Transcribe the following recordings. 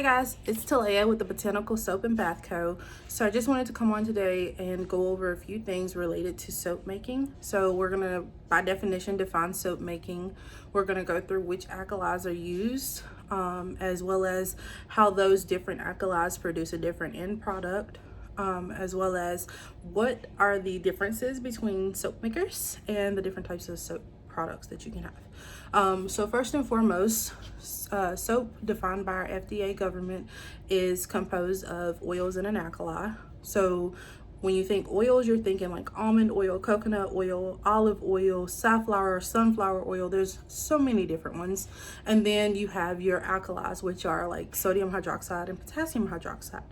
Hey guys, it's Talea with the Botanical Soap and Bath Co. So I just wanted to come on today and go over a few things related to soap making. So we're gonna, by definition, define soap making. We're gonna go through which alkalis are used, as well as how those different alkalis produce a different end product, as well as what are the differences between soap makers and the different types of soap products that you can have. So first and foremost, soap defined by our FDA government is composed of oils and an alkali. So when you think oils, you're thinking like almond oil, coconut oil, olive oil, safflower, sunflower oil. There's so many different ones. And then you have your alkalis, which are like sodium hydroxide and potassium hydroxide.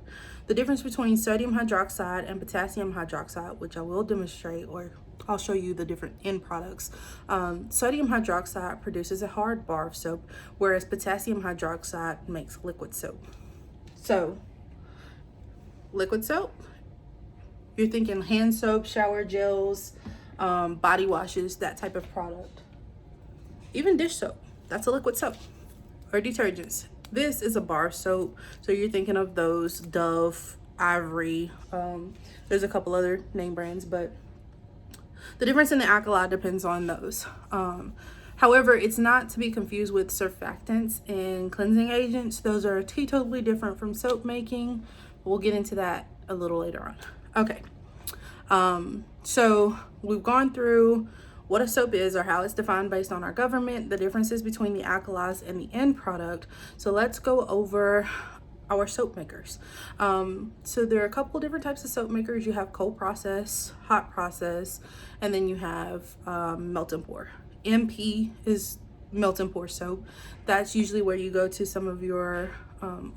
The difference between sodium hydroxide and potassium hydroxide, which I will demonstrate, or I'll show you the different end products. Sodium hydroxide produces a hard bar of soap, whereas potassium hydroxide makes liquid soap. So, liquid soap, you're thinking hand soap, shower gels, body washes, that type of product. Even dish soap, that's a liquid soap. Or detergents. This is a bar soap, so you're thinking of those Dove, Ivory. There's a couple other name brands, but the difference in the alkali depends on those. However, it's not to be confused with surfactants and cleansing agents. Those are totally different from soap making. We'll get into that a little later on. Okay, so we've gone through what a soap is, or how it's defined based on our government, the differences between the alkalis and the end product. So let's go over our soap makers. So there are a couple different types of soap makers. You have cold process, hot process, and then you have melt and pour. MP is melt and pour soap. That's usually where you go to some of your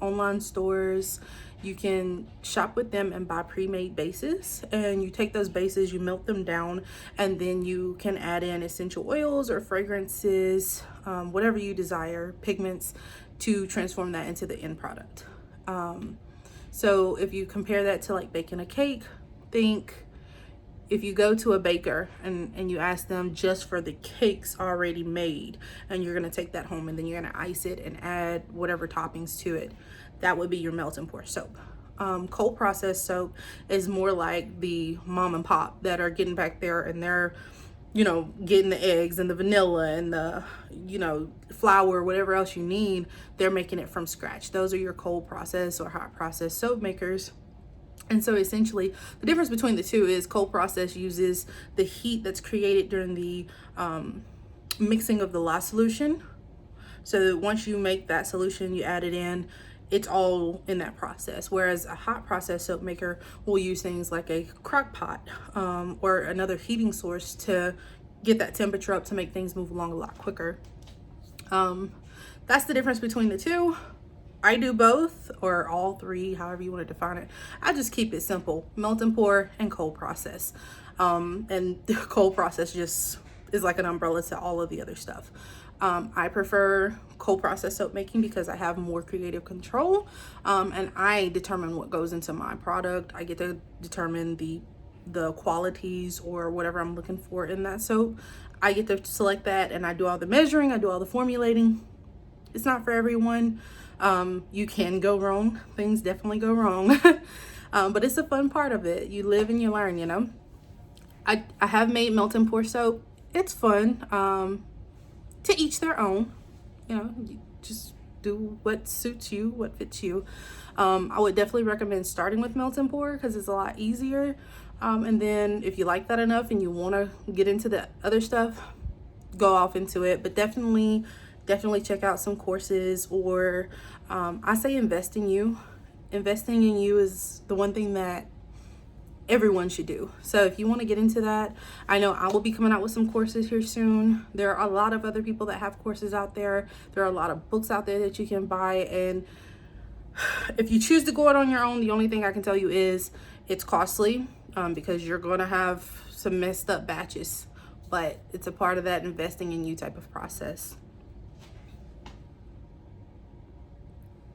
online stores. You can shop with them and buy pre-made bases, and you take those bases, you melt them down, and then you can add in essential oils or fragrances, whatever you desire, pigments, to transform that into the end product. So if you compare that to like baking a cake, think if you go to a baker and you ask them just for the cakes already made, and you're gonna take that home and then you're gonna ice it and add whatever toppings to it, that would be your melt and pour soap. Cold process soap is more like the mom and pop that are getting back there and they're, you know, getting the eggs and the vanilla and the, you know, flour, whatever else you need. They're making it from scratch. Those are your cold process or hot process soap makers. And so essentially the difference between the two is cold process uses the heat that's created during the mixing of the lye solution. So that once you make that solution, you add it in, it's all in that process. Whereas a hot process soap maker will use things like a crock pot or another heating source to get that temperature up to make things move along a lot quicker. That's the difference between the two. I do both, or all three, however you want to define it. I just keep it simple: melt and pour and cold process. And the cold process just is like an umbrella to all of the other stuff. I prefer cold process soap making because I have more creative control, and I determine what goes into my product. I get to determine the qualities or whatever I'm looking for in that soap. I get to select that, and I do all the measuring, I do all the formulating. It's not for everyone. You can go wrong. Things definitely go wrong. But it's a fun part of it. You live and you learn, you know. I have made melt and pour soap. It's fun. To each their own. You know, you just do what suits you, what fits you. I would definitely recommend starting with melt and pour because it's a lot easier. And then if you like that enough and you want to get into the other stuff, go off into it. But definitely check out some courses, or I say invest in you. Investing in you is the one thing that everyone should do. So if you want to get into that, I know I will be coming out with some courses here soon. There are a lot of other people that have courses out there. There are a lot of books out there that you can buy, and if you choose to go it on your own, the only thing I can tell you is it's costly, because you're going to have some messed up batches, but it's a part of that investing in you type of process.